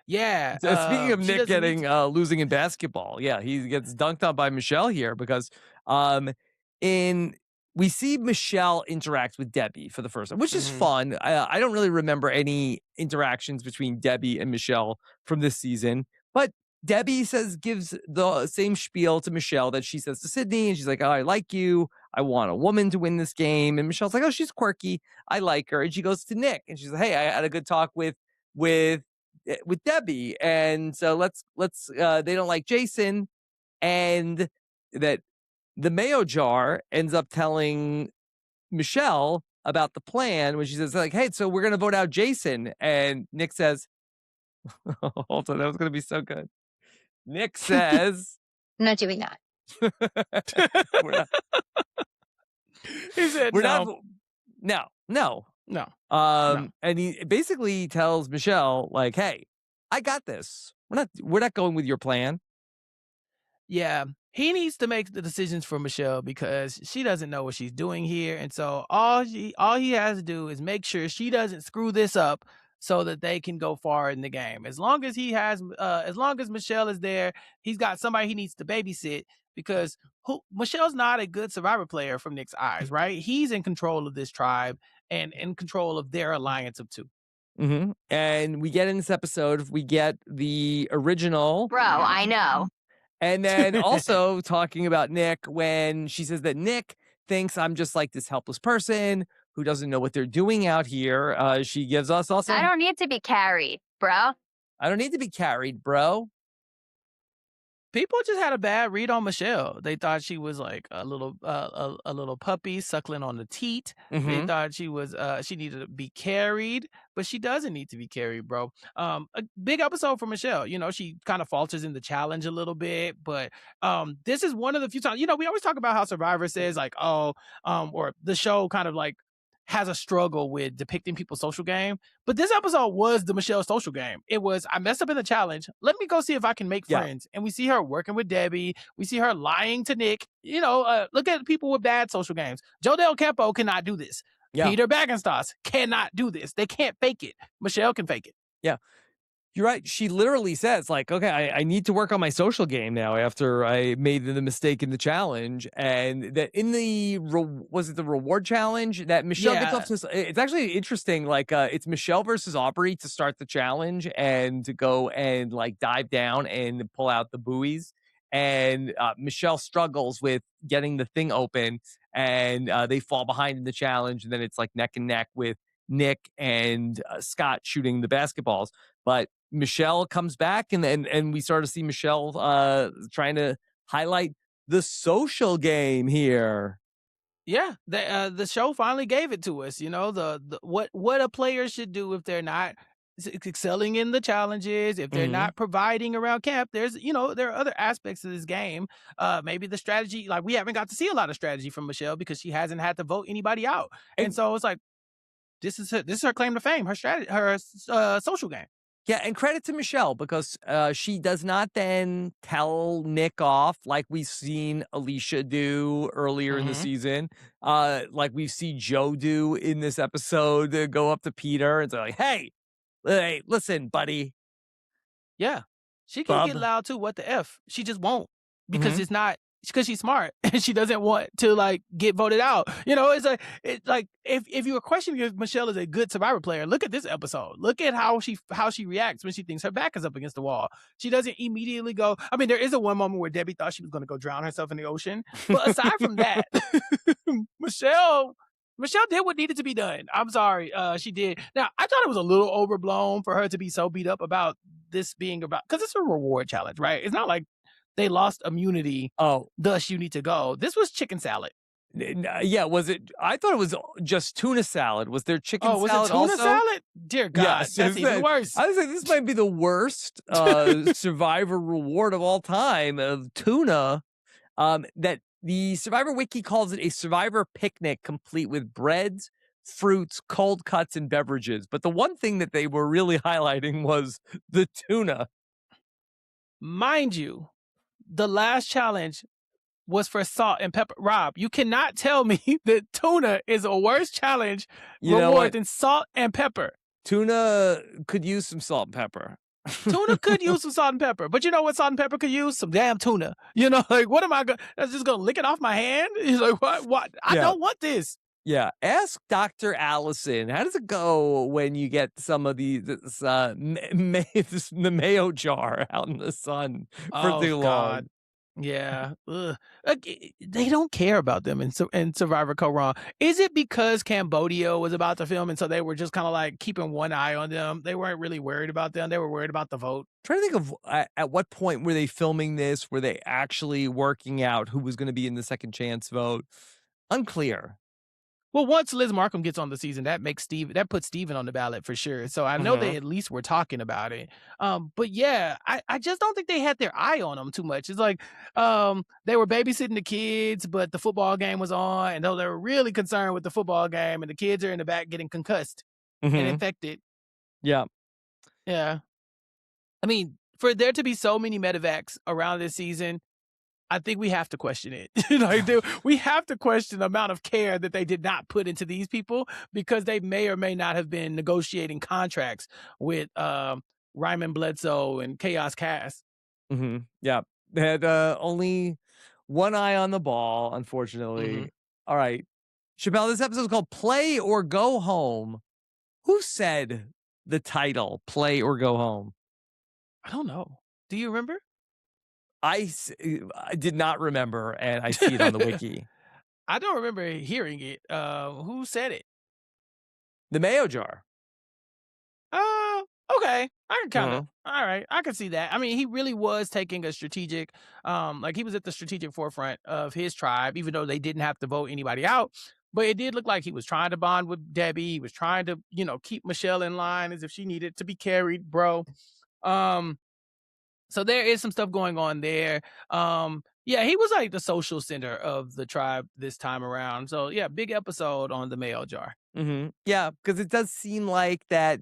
Yeah. Speaking of Nick getting losing in basketball, yeah, he gets dunked on by Michele here, because we see Michele interact with Debbie for the first time, which is fun. I don't really remember any interactions between Debbie and Michele from this season, but Debbie gives the same spiel to Michele that she says to Sydney, and she's like, oh, I like you. I want a woman to win this game. And Michelle's like, oh, she's quirky. I like her. And she goes to Nick, and she's like, hey, I had a good talk with Debbie. And so let's they don't like Jason. And that the mayo jar ends up telling Michele about the plan when she says, like, hey, so we're going to vote out Jason. And Nick says, hold on, that was going to be so good. Nick says, not doing that. We're not. He said, no. No. And he basically tells Michele, like, hey, I got this. We're not going with your plan. Yeah. He needs to make the decisions for Michele, because she doesn't know what she's doing here. And so all he has to do is make sure she doesn't screw this up, so that they can go far in the game. As long as Michele is there, he's got somebody he needs to babysit, because Michelle's not a good survivor player from Nick's eyes, right? He's in control of this tribe and in control of their alliance of two. Mm-hmm. And we get in this episode, we get the original. Bro, I know. And then also talking about Nick, when she says that Nick thinks I'm just like this helpless person who doesn't know what they're doing out here. She gives us also, I don't need to be carried, bro. I don't need to be carried, bro. People just had a bad read on Michele. They thought she was like a little puppy suckling on the teat. They Mhm. thought she needed to be carried, but she doesn't need to be carried, bro. A big episode for Michele. You know, she kind of falters in the challenge a little bit, but this is one of the few times, you know, we always talk about how Survivor says like, oh, or the show kind of like has a struggle with depicting people's social game. But this episode was the Michele social game. It was, I messed up in the challenge. Let me go see if I can make Yeah. friends. And we see her working with Debbie. We see her lying to Nick. You know, look at people with bad social games. Joe Del Campo cannot do this. Yeah. Peter Bagenstos cannot do this. They can't fake it. Michele can fake it. Yeah. You're right. She literally says, like, okay, I need to work on my social game now after I made the mistake in the challenge. And that in the, was it the reward challenge that Michele gets off Yeah. to, it's actually interesting. Like, it's Michele versus Aubry to start the challenge and to go and like dive down and pull out the buoys. And Michele struggles with getting the thing open and they fall behind in the challenge. And then it's like neck and neck with Nick and Scott shooting the basketballs. But Michele comes back and we start to see Michele trying to highlight the social game here. Yeah, the show finally gave it to us. You know, the what a player should do if they're not excelling in the challenges, if they're Mhm. not providing around camp. There's, you know, there are other aspects of this game. Maybe the strategy, like we haven't got to see a lot of strategy from Michele because she hasn't had to vote anybody out, and And so it's like this is her claim to fame, her strategy, her social game. yeah, and credit to Michele because she does not then tell Nick off like we've seen Alicia do earlier in the Hmm. season. Like we see Joe do in this episode, go up to Peter and say like, hey, listen, buddy, Yeah. She can get bub. loud too. What the F? She just won't because Mhm. it's not because she's smart and she doesn't want to like get voted out. You know, it's like if you were questioning if Michele is a good Survivor player, look at this episode. Look at how she reacts when she thinks her back is up against the wall. She doesn't immediately go. I mean, there is a one moment where Debbie thought she was going to go drown herself in the ocean, but aside from that, Michele. Michele did what needed to be done. I'm sorry, she did. Now, I thought it was a little overblown for her to be so beat up about this being about, because it's a reward challenge, right? It's not like they lost immunity, Oh, thus you need to go. This was chicken salad. yeah, was it? I thought it was just tuna salad. Was there chicken Oh, was it salad tuna also? salad? Dear God, Yes, that's even worse. I was like, this might be the worst Survivor reward of all time of tuna. That the Survivor Wiki calls it a Survivor picnic complete with breads, fruits, cold cuts, and beverages. But the one thing that they were really highlighting was the tuna. Mind you, the last challenge was for salt and pepper. Rob, you cannot tell me that tuna is a worse challenge You know reward what? than salt and pepper. Tuna could use some salt and pepper. Tuna could use some salt and pepper, but you know what salt and pepper could use? Some damn tuna. You know, like what am I going? That's just gonna lick it off my hand? He's like, what? What? I Yeah. don't want this. Yeah, ask Dr. Allison, how does it go when you get some of this, the mayo jar out in the sun for Oh too God. long? Yeah. Ugh. Like, they don't care about them in Survivor Kaôh Rōng. Is it because Cambodia was about to film and so they were just kind of like keeping one eye on them? They weren't really worried about them. They were worried about the vote. Trying to think of at what point were they filming this? Were they actually working out who was going to be in the second chance vote? Unclear. Well, once Liz Markham gets on the season, that puts Steven on the ballot for sure. So I know they Mhm. at least were talking about it. But yeah, I just don't think they had their eye on them too much. It's like they were babysitting the kids, but the football game was on, and though they were really concerned with the football game, and the kids are in the back getting concussed and Mhm. infected. Yeah. Yeah. I mean, for there to be so many medevacs around this season, I think we have to question it. Like, we have to question the amount of care that they did not put into these people because they may or may not have been negotiating contracts with Ryman Bledsoe and Chaos Cass. Mhm. Yeah. They had only one eye on the ball, unfortunately. Hmm. All right. Chappelle, this episode is called Play or Go Home. Who said the title, Play or Go Home? I don't know. Do you remember? I did not remember, and I see it on the wiki. I don't remember hearing it. Who said it? The mayo jar. Uh, okay. I can kind of, all right, I can see that. I mean, he really was taking a strategic, like he was at the strategic forefront of his tribe, even though they didn't have to vote anybody out. But it did look like he was trying to bond with Debbie. He was trying to, keep Michele in line as if she needed to be carried, bro. Um, so there is some stuff going on there. Yeah, he was like the social center of the tribe this time around. So yeah, big episode on the mail jar. Yeah, because it does seem like that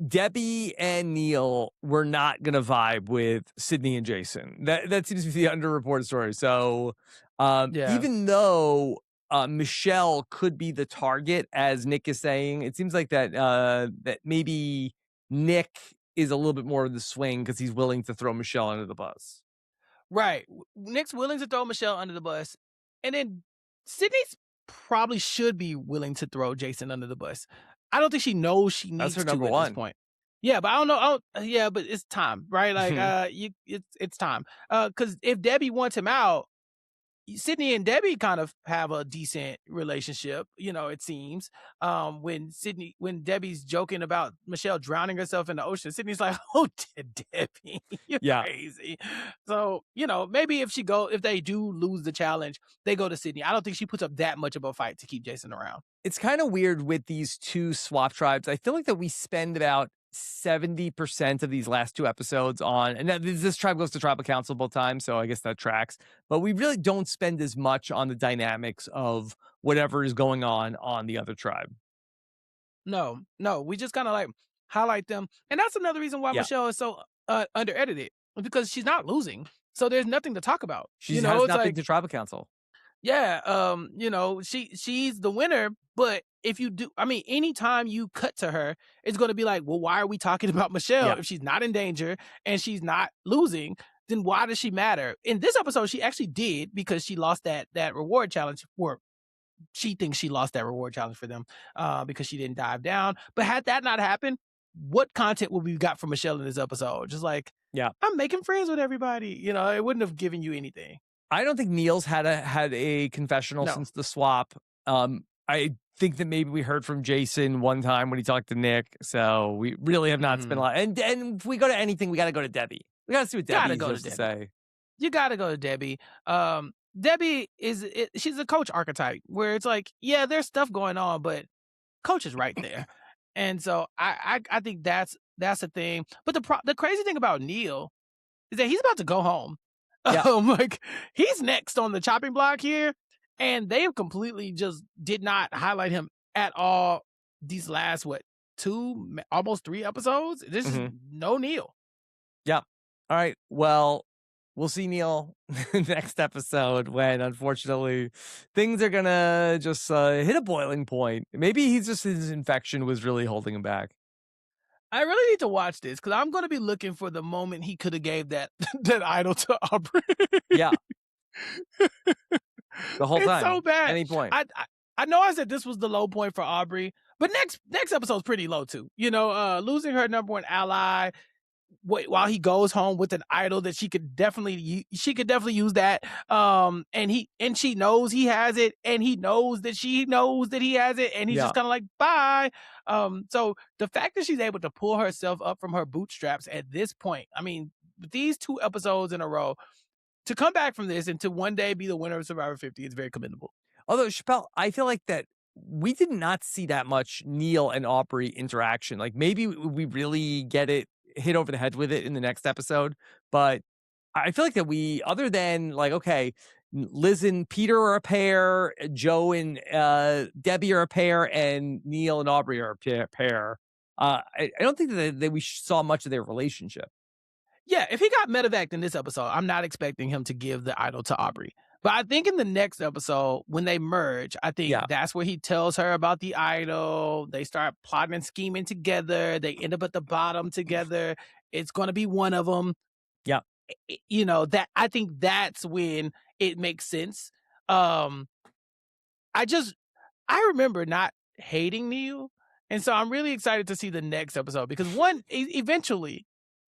Debbie and Neil were not going to vibe with Sydney and Jason. That seems to be the underreported story. So Yeah. even though Michele could be the target, as Nick is saying, it seems like that maybe Nick is a little bit more of the swing because he's willing to throw Michele under the bus. Right. Nick's willing to throw Michele under the bus. And then Sydney's probably should be willing to throw Jason under the bus. I don't think she knows she That's needs her to number at one. this point. Yeah, but I don't know. Yeah, but it's time, right? Like, it's time. Because if Debbie wants him out, Sydney and Debbie kind of have a decent relationship, it seems. When Debbie's joking about Michele drowning herself in the ocean, Sydney's like, "Oh, Debbie, you're Yeah. crazy." So, maybe if they do lose the challenge, they go to Sydney. I don't think she puts up that much of a fight to keep Jason around. It's kind of weird with these two swap tribes. I feel like that we spend about 70% of these last two episodes on, and this tribe goes to tribal council both times, so I guess that tracks. But we really don't spend as much on the dynamics of whatever is going on the other tribe. No, we just kind of like highlight them, and that's another reason why Yeah. Michele is so under edited, because she's not losing, so there's nothing to talk about. She has It's nothing like, to tribal council. yeah, she's the winner, but if you do, I mean, anytime you cut to her, it's going to be like, well, why are we talking about Michele Yeah. if she's not in danger and she's not losing? Then why does she matter? In this episode, she actually did, because she lost that reward challenge, or she thinks she lost that reward challenge for them, because she didn't dive down. But had that not happened, what content would we got from Michele in this episode? Just like, Yeah. I'm making friends with everybody. It wouldn't have given you anything. I don't think Neil's had a confessional No. since the swap. I think that maybe we heard from Jason one time when he talked to Nick, so we really have not spent a lot. And if we go to anything, we got to go to Debbie. We got to see what Debbie has to say. You got to go to Debbie. Debbie she's a coach archetype, where it's like, yeah, there's stuff going on, but coach is right there. And so I think that's the thing. But the crazy thing about Neil is that he's about to go home. Yeah. Like, he's next on the chopping block here, and they have completely just did not highlight him at all these last almost 3 episodes. This is no Neil. Yeah. All right. Well, we'll see Neil next episode, when unfortunately things are gonna just hit a boiling point. Maybe his infection was really holding him back. I really need to watch this, because I'm going to be looking for the moment he could have gave that idol to Aubry. Yeah. The whole time. It's so bad. Any point. I know I said this was the low point for Aubry, but next episode's pretty low too. Losing her number one ally while he goes home with an idol that she could definitely use that. And she knows he has it, and he knows that she knows that he has it, and he's just kind of like, bye. So the fact that she's able to pull herself up from her bootstraps at this point, I mean, these 2 episodes in a row, to come back from this and to one day be the winner of Survivor 50 is very commendable. Although, Chappell, I feel like that we did not see that much Neil and Aubry interaction. Like, maybe we really get it, hit over the head with it in the next episode. But I feel like that other than like, okay, Liz and Peter are a pair, Joe and Debbie are a pair, and Neil and Aubry are a pair. I don't think that we saw much of their relationship. Yeah, if he got medevaced in this episode, I'm not expecting him to give the idol to Aubry. But I think in the next episode, when they merge, I think that's where he tells her about the idol. They start plotting and scheming together. They end up at the bottom together. It's going to be one of them. Yeah. That I think that's when it makes sense. I remember not hating Neil. And so I'm really excited to see the next episode, because eventually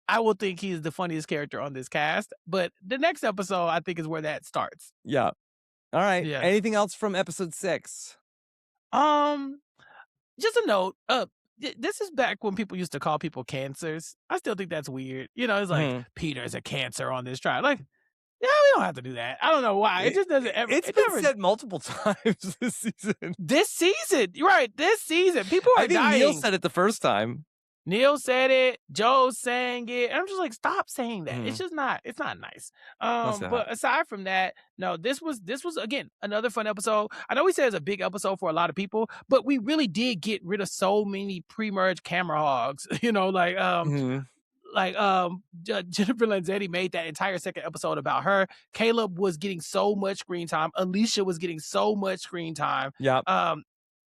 I will think he's the funniest character on this cast, but the next episode, I think, is where that starts. Yeah. All right. Yeah. Anything else from episode 6? Just a note. this is back when people used to call people cancers. I still think that's weird. It's like Mhm. Peter's a cancer on this trial. Like, yeah, we don't have to do that. I don't know why. It just doesn't ever. It's It been never. said multiple times this season. This season, you're right? This season, people are I think dying. Neil said it the first time. Neil said it. Joe sang it. And I'm just like, stop saying that. It's Mhm. just not. It's not nice. What's that? But aside from that, no, this was again another fun episode. I know we said it's a big episode for a lot of people, but we really did get rid of so many pre-merge camera hogs. Mhm. Jennifer Lanzetti made that entire second episode about her. Caleb was getting so much screen time. Alicia was getting so much screen time. Yep.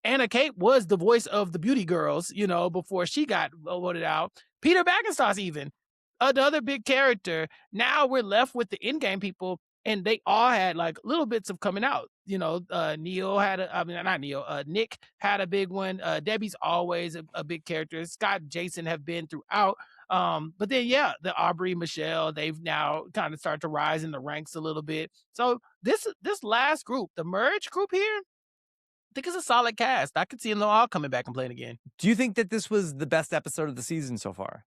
Anna Kate was the voice of the beauty girls, before she got voted out. Peter Baggenstoss, even another big character. Now we're left with the in-game people, and they all had like little bits of coming out. Neil had not Neil. Nick had a big one. Debbie's always a big character. Scott and Jason have been throughout. But then the Aubry, Michele, they've now kind of started to rise in the ranks a little bit. So this last group, the merge group here, I think it's a solid cast. I could see them all coming back and playing again. Do you think that this was the best episode of the season so far?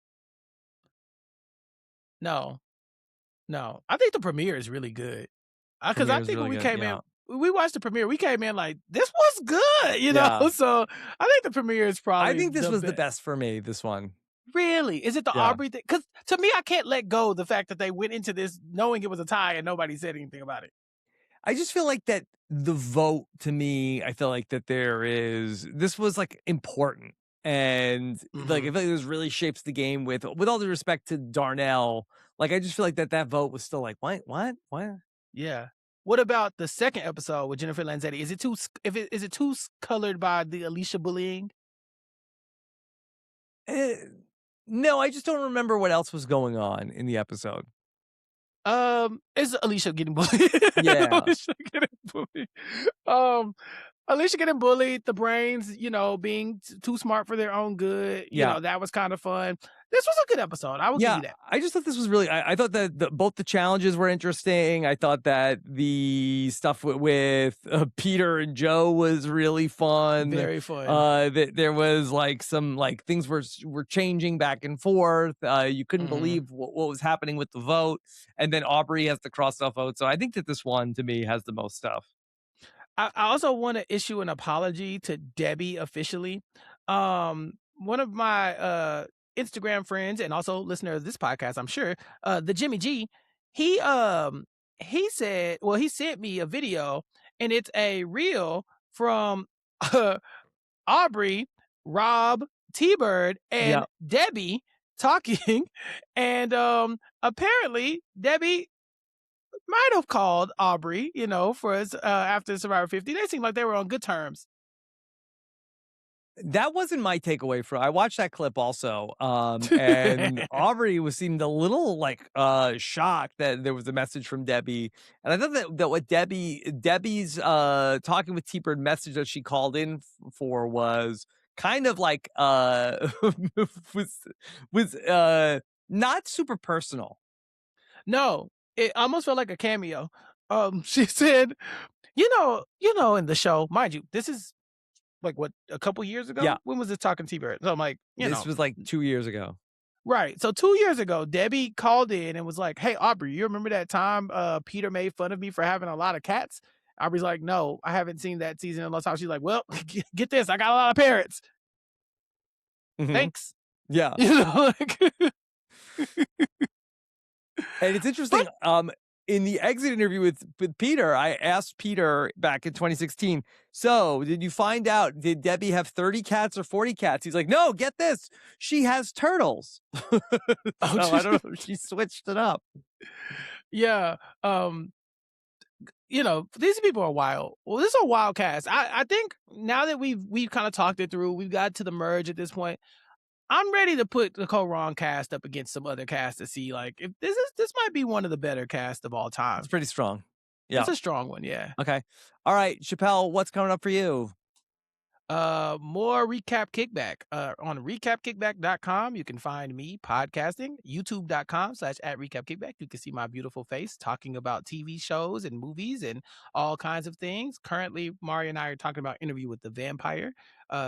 No. I think the premiere is really good. Because I Premiere's think when really we good, came yeah. in, we watched the premiere. We came in like, this was good, Yeah. So I think the premiere is probably I think this was the best for me, this one. Really? Is it the Yeah. Aubry thing? Because to me, I can't let go of the fact that they went into this knowing it was a tie and nobody said anything about it. I just feel like that the vote, to me, I feel like that this was like important. And like, I feel like this really shapes the game with all due respect to Darnell. Like, I just feel like that vote was still like, what? Yeah. What about the second episode with Jennifer Lanzetti? Is it too colored by the Alicia bullying? No, I just don't remember what else was going on in the episode. Is Alicia getting bullied? Yeah. Alicia getting bullied. Alicia getting bullied, the brains, being too smart for their own good. That was kind of fun. This was a good episode. I will give you that. I just thought this was really, I thought that both the challenges were interesting. I thought that the stuff with Peter and Joe was really fun. Very fun. That there was like some like things were changing back and forth. You couldn't believe what was happening with the vote. And then Aubry has the cross-off vote. So I think that this one to me has the most stuff. I also want to issue an apology to Debbie officially. One of my Instagram friends and also listener of this podcast, I'm sure, the Jimmy G, he said, well, he sent me a video and it's a reel from Aubry, Rob, T-Bird, and Debbie talking. And apparently Debbie might have called Aubry, for us after Survivor 50. They seemed like they were on good terms. That wasn't my takeaway I watched that clip also. And Aubry seemed a little like shocked that there was a message from Debbie. And I thought that what Debbie's talking with T-Bird message that she called in for was kind of like was not super personal. No, it almost felt like a cameo. She said, in the show, mind you, this is like what, a couple years ago? Yeah. When was this talking T-Bird? So I'm like, this was like 2 years ago. Right. So 2 years ago, Debbie called in and was like, hey, Aubry, you remember that time Peter made fun of me for having a lot of cats? Aubrey's like, no, I haven't seen that season in a long time. She's like, well, get this. I got a lot of parrots. Thanks. Yeah. And it's interesting. In the exit interview with Peter, I asked Peter back in 2016, so did you find out, did Debbie have 30 cats or 40 cats? He's like, no, get this. She has turtles. So I don't know if she switched it up. Yeah. These people are wild. Well, this is a wild cast. I think now that we've kind of talked it through, we've got to the merge at this point. I'm ready to put the Kaôh Rōng cast up against some other cast to see like if this might be one of the better casts of all time. It's pretty strong. Yeah. It's a strong one, yeah. Okay. All right, Chappell, what's coming up for you? More recap kickback on recapkickback.com. You can find me podcasting, youtube.com/@recapkickback. You can see my beautiful face talking about TV shows and movies and all kinds of things. Currently, Mari and I are talking about Interview with the Vampire,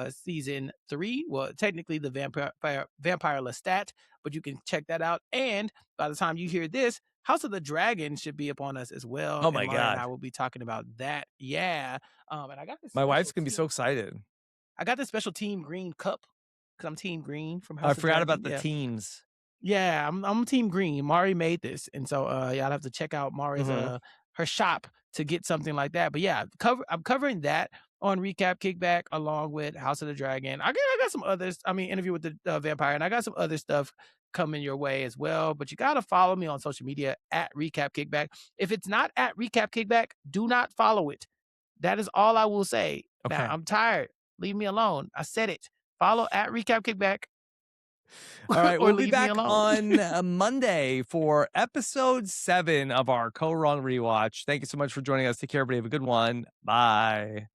season 3. Well, technically the Vampire Lestat, but you can check that out. And by the time you hear this, House of the Dragon should be upon us as well. Oh And my Mari and I God. will be talking about that. Yeah. And I got this My wife's special going to be so excited. I got this special Team Green cup because I'm Team Green from I House of forgot Dragon. about the Yeah. teams. Yeah, I'm Team Green. Mari made this. And so yeah, I'll have to check out Mari's her shop to get something like that. But yeah, I'm covering that on Recap Kickback along with House of the Dragon. I got some others. I mean, Interview with the Vampire, and I got some other stuff coming your way as well. But you got to follow me on social media at Recap Kickback. If it's not at Recap Kickback, do not follow it. That is all I will say. Okay. Now, I'm tired. Leave me alone. I said it. Follow at Recap Kickback. All right, or we'll be leave me back alone. on Monday for episode 7 of our Kaôh Rōng rewatch. Thank you so much for joining us. Take care, everybody. Have a good one. Bye.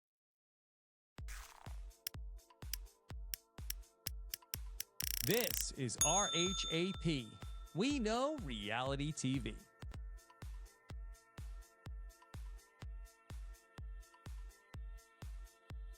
This is RHAP. We know reality TV.